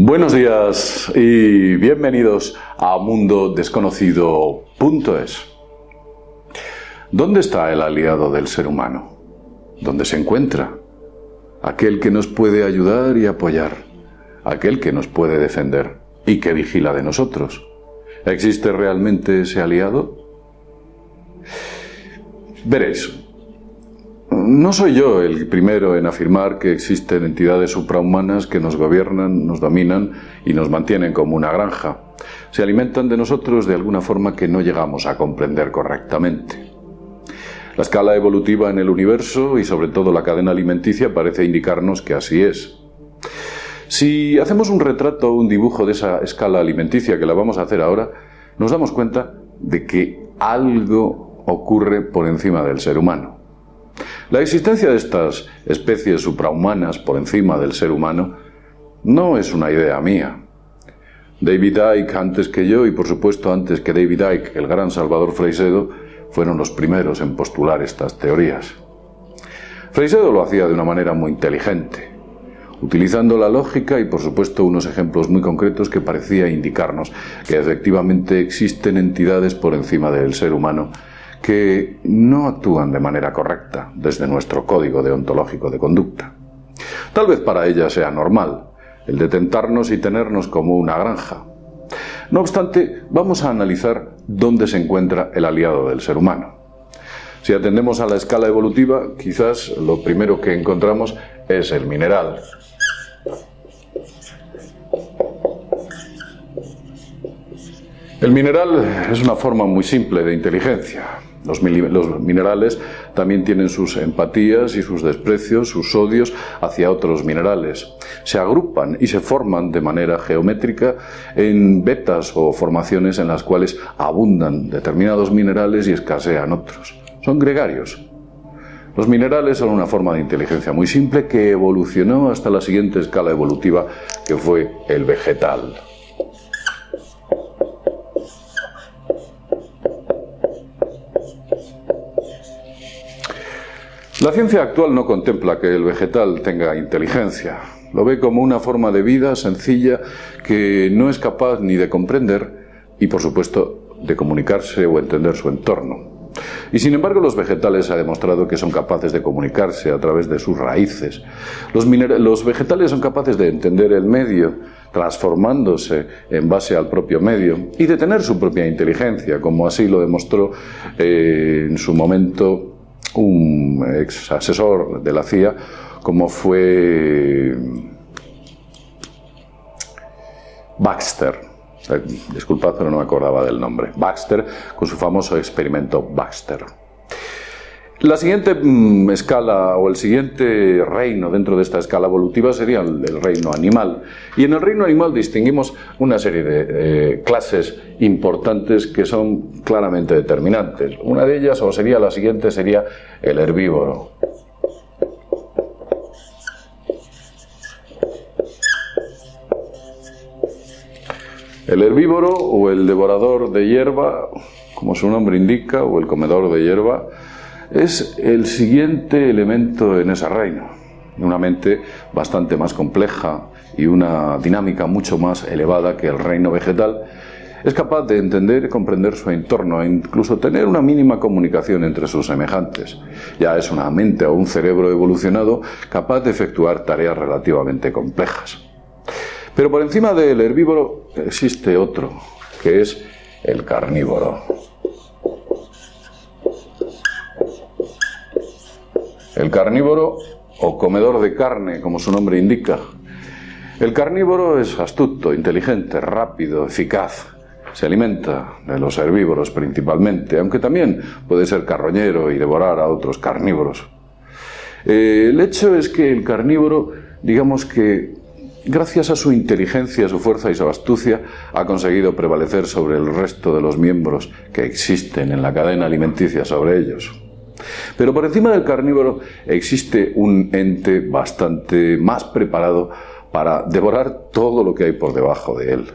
Buenos días y bienvenidos a mundodesconocido.es. ¿Dónde está el aliado del ser humano? ¿Dónde se encuentra? Aquel que nos puede ayudar y apoyar, aquel que nos puede defender y que vigila de nosotros. ¿Existe realmente ese aliado? Veréis, no soy yo el primero en afirmar que existen entidades suprahumanas que nos gobiernan, nos dominan y nos mantienen como una granja. Se alimentan de nosotros de alguna forma que no llegamos a comprender correctamente. La escala evolutiva en el universo y sobre todo la cadena alimenticia parece indicarnos que así es. Si hacemos un retrato o un dibujo de esa escala alimenticia, que la vamos a hacer ahora, nos damos cuenta de que algo ocurre por encima del ser humano. La existencia de estas especies suprahumanas por encima del ser humano no es una idea mía. David Icke, antes que yo, y por supuesto antes que David Icke, el gran Salvador Freixedo, fueron los primeros en postular estas teorías. Freixedo lo hacía de una manera muy inteligente, utilizando la lógica y por supuesto unos ejemplos muy concretos que parecía indicarnos que efectivamente existen entidades por encima del ser humano que no actúan de manera correcta desde nuestro código deontológico de conducta. Tal vez para ellas sea normal el de tentarnos y tenernos como una granja. No obstante, vamos a analizar dónde se encuentra el aliado del ser humano. Si atendemos a la escala evolutiva, quizás lo primero que encontramos es el mineral. El mineral es una forma muy simple de inteligencia. Los minerales también tienen sus empatías y sus desprecios, sus odios hacia otros minerales. Se agrupan y se forman de manera geométrica en vetas o formaciones en las cuales abundan determinados minerales y escasean otros. Son gregarios. Los minerales son una forma de inteligencia muy simple que evolucionó hasta la siguiente escala evolutiva, que fue el vegetal. La ciencia actual no contempla que el vegetal tenga inteligencia. Lo ve como una forma de vida sencilla que no es capaz ni de comprender y, por supuesto, de comunicarse o entender su entorno. Y sin embargo, los vegetales se ha demostrado que son capaces de comunicarse a través de sus raíces. Los vegetales son capaces de entender el medio, transformándose en base al propio medio y de tener su propia inteligencia, como así lo demostró en su momento un ex asesor de la CIA, como fue Baxter. Disculpad, pero no me acordaba del nombre. Baxter, con su famoso experimento Baxter. La siguiente escala o el siguiente reino dentro de esta escala evolutiva sería el reino animal. Y en el reino animal distinguimos una serie de clases importantes que son claramente determinantes. Una de ellas, o sería la siguiente, sería el herbívoro. El herbívoro o el devorador de hierba, como su nombre indica, o el comedor de hierba, es el siguiente elemento en ese reino. Una mente bastante más compleja y una dinámica mucho más elevada que el reino vegetal. Es capaz de entender y comprender su entorno e incluso tener una mínima comunicación entre sus semejantes. Ya es una mente o un cerebro evolucionado capaz de efectuar tareas relativamente complejas. Pero por encima del herbívoro existe otro, que es el carnívoro. El carnívoro, o comedor de carne, como su nombre indica. El carnívoro es astuto, inteligente, rápido, eficaz. Se alimenta de los herbívoros principalmente, aunque también puede ser carroñero y devorar a otros carnívoros. El hecho es que el carnívoro, digamos que gracias a su inteligencia, su fuerza y su astucia, ha conseguido prevalecer sobre el resto de los miembros que existen en la cadena alimenticia sobre ellos. Pero por encima del carnívoro existe un ente bastante más preparado para devorar todo lo que hay por debajo de él.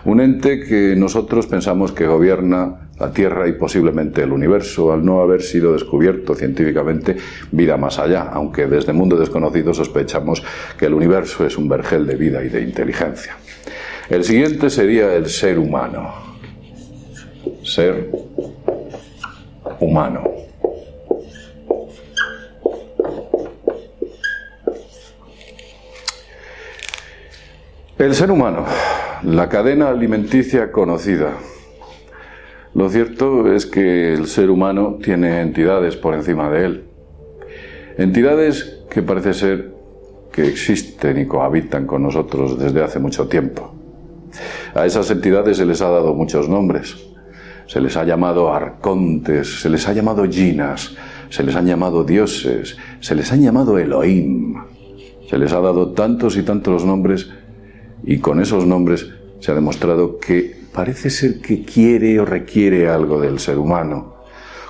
Un ente que nosotros pensamos que gobierna la Tierra y posiblemente el universo, al no haber sido descubierto científicamente vida más allá, aunque desde mundo desconocido sospechamos que el universo es un vergel de vida y de inteligencia. El siguiente sería el ser humano. Ser humano. El ser humano, la cadena alimenticia conocida. Lo cierto es que el ser humano tiene entidades por encima de él. Entidades que parece ser que existen y cohabitan con nosotros desde hace mucho tiempo. A esas entidades se les ha dado muchos nombres. Se les ha llamado arcontes, se les ha llamado yinas, se les han llamado dioses, se les han llamado Elohim. Se les ha dado tantos y tantos nombres, y con esos nombres se ha demostrado que parece ser que quiere o requiere algo del ser humano,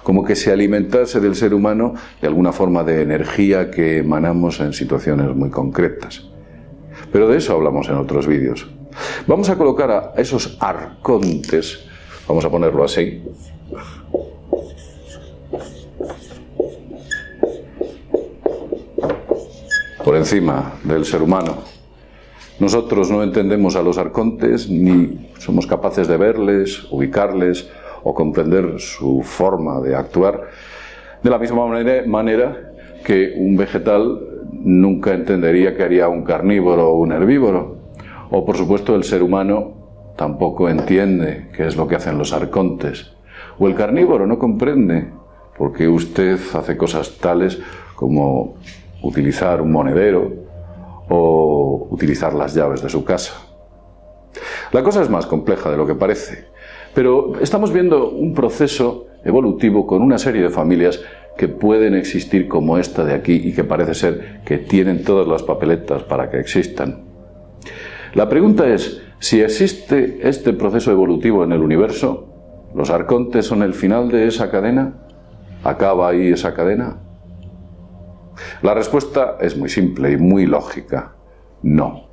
como que se alimentase del ser humano de alguna forma de energía que emanamos en situaciones muy concretas. Pero de eso hablamos en otros vídeos. Vamos a colocar a esos arcontes, vamos a ponerlo así, por encima del ser humano. Nosotros no entendemos a los arcontes ni somos capaces de verles, ubicarles o comprender su forma de actuar, de la misma manera que un vegetal nunca entendería qué haría un carnívoro o un herbívoro. O por supuesto el ser humano tampoco entiende qué es lo que hacen los arcontes. O el carnívoro no comprende por qué usted hace cosas tales como utilizar un monedero o utilizar las llaves de su casa. La cosa es más compleja de lo que parece, pero estamos viendo un proceso evolutivo con una serie de familias que pueden existir como esta de aquí y que parece ser que tienen todas las papeletas para que existan. La pregunta es, si existe este proceso evolutivo en el universo, ¿los arcontes son el final de esa cadena? ¿Acaba ahí esa cadena? La respuesta es muy simple y muy lógica. No.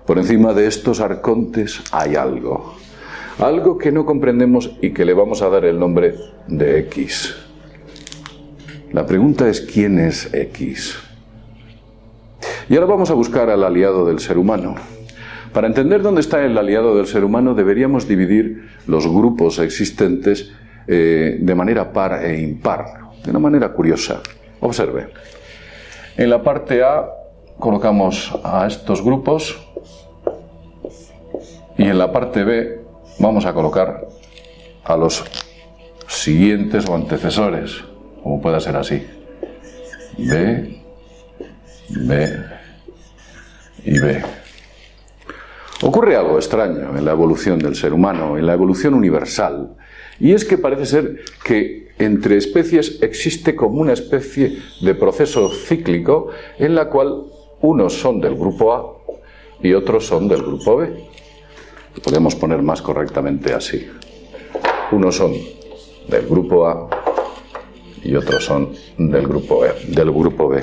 Por encima de estos arcontes hay algo. Algo que no comprendemos y que le vamos a dar el nombre de X. La pregunta es ¿quién es X? Y ahora vamos a buscar al aliado del ser humano. Para entender dónde está el aliado del ser humano deberíamos dividir los grupos existentes de manera par e impar, de una manera curiosa. Observe. En la parte A colocamos a estos grupos y en la parte B vamos a colocar a los siguientes o antecesores, como pueda ser así. B, B y B. Ocurre algo extraño en la evolución del ser humano, en la evolución universal, y es que parece ser que entre especies existe como una especie de proceso cíclico en la cual unos son del grupo A y otros son del grupo B. Lo podemos poner más correctamente así. Unos son del grupo A y otros son del grupo B.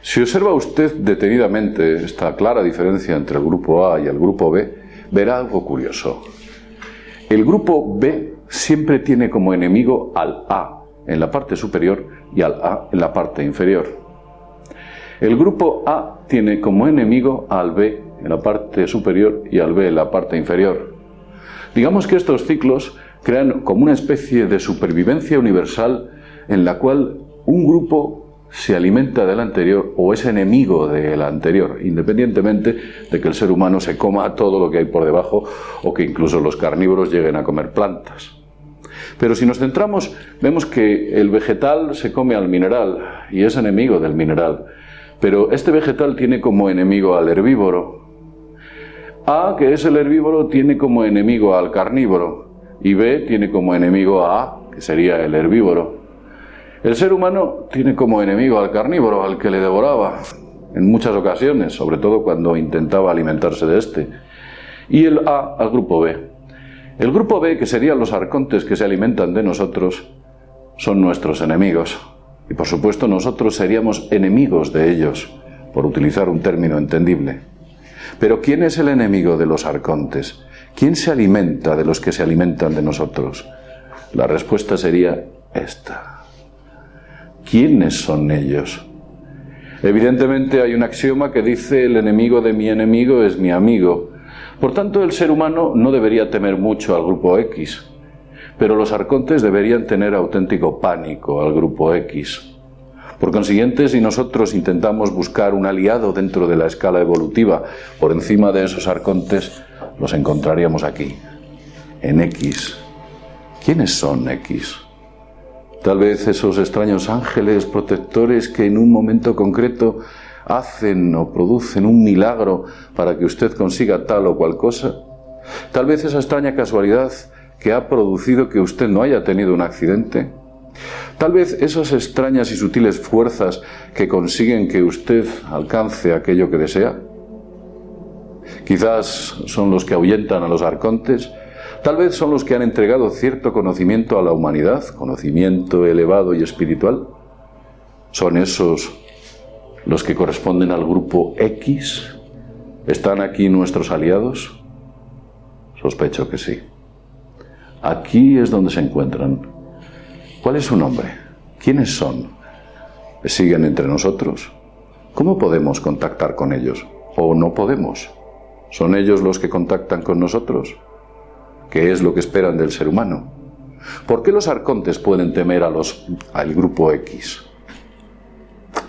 Si observa usted detenidamente esta clara diferencia entre el grupo A y el grupo B, verá algo curioso. El grupo B siempre tiene como enemigo al A en la parte superior y al A en la parte inferior. El grupo A tiene como enemigo al B en la parte superior y al B en la parte inferior. Digamos que estos ciclos crean como una especie de supervivencia universal en la cual un grupo se alimenta del anterior o es enemigo del anterior, independientemente de que el ser humano se coma todo lo que hay por debajo o que incluso los carnívoros lleguen a comer plantas. Pero si nos centramos, vemos que el vegetal se come al mineral y es enemigo del mineral, pero este vegetal tiene como enemigo al herbívoro. A, que es el herbívoro, tiene como enemigo al carnívoro y B tiene como enemigo a A, que sería el herbívoro. El ser humano tiene como enemigo al carnívoro, al que le devoraba, en muchas ocasiones, sobre todo cuando intentaba alimentarse de este, y el A al grupo B. El grupo B, que serían los arcontes que se alimentan de nosotros, son nuestros enemigos, y por supuesto nosotros seríamos enemigos de ellos, por utilizar un término entendible. Pero ¿quién es el enemigo de los arcontes? ¿Quién se alimenta de los que se alimentan de nosotros? La respuesta sería esta. ¿Quiénes son ellos? Evidentemente hay un axioma que dice: el enemigo de mi enemigo es mi amigo. Por tanto, el ser humano no debería temer mucho al grupo X, pero los arcontes deberían tener auténtico pánico al grupo X. Por consiguiente, si nosotros intentamos buscar un aliado dentro de la escala evolutiva por encima de esos arcontes, los encontraríamos aquí, en X. ¿Quiénes son X? Tal vez esos extraños ángeles protectores que en un momento concreto hacen o producen un milagro para que usted consiga tal o cual cosa. Tal vez esa extraña casualidad que ha producido que usted no haya tenido un accidente. Tal vez esas extrañas y sutiles fuerzas que consiguen que usted alcance aquello que desea. Quizás son los que ahuyentan a los arcontes. Tal vez son los que han entregado cierto conocimiento a la humanidad, conocimiento elevado y espiritual. ¿Son esos los que corresponden al grupo X? ¿Están aquí nuestros aliados? Sospecho que sí. Aquí es donde se encuentran. ¿Cuál es su nombre? ¿Quiénes son? ¿Siguen entre nosotros? ¿Cómo podemos contactar con ellos? ¿O no podemos? ¿Son ellos los que contactan con nosotros? ¿Qué es lo que esperan del ser humano? ¿Por qué los arcontes pueden temer al grupo X?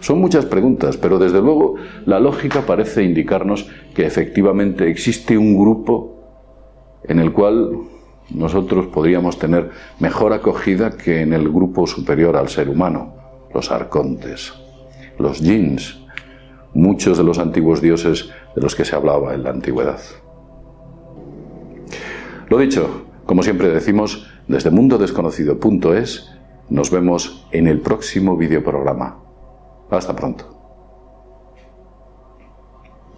Son muchas preguntas, pero desde luego la lógica parece indicarnos que efectivamente existe un grupo en el cual nosotros podríamos tener mejor acogida que en el grupo superior al ser humano, los arcontes, los jinns, muchos de los antiguos dioses de los que se hablaba en la antigüedad. Lo dicho, como siempre decimos, desde mundodesconocido.es, nos vemos en el próximo videoprograma. Hasta pronto.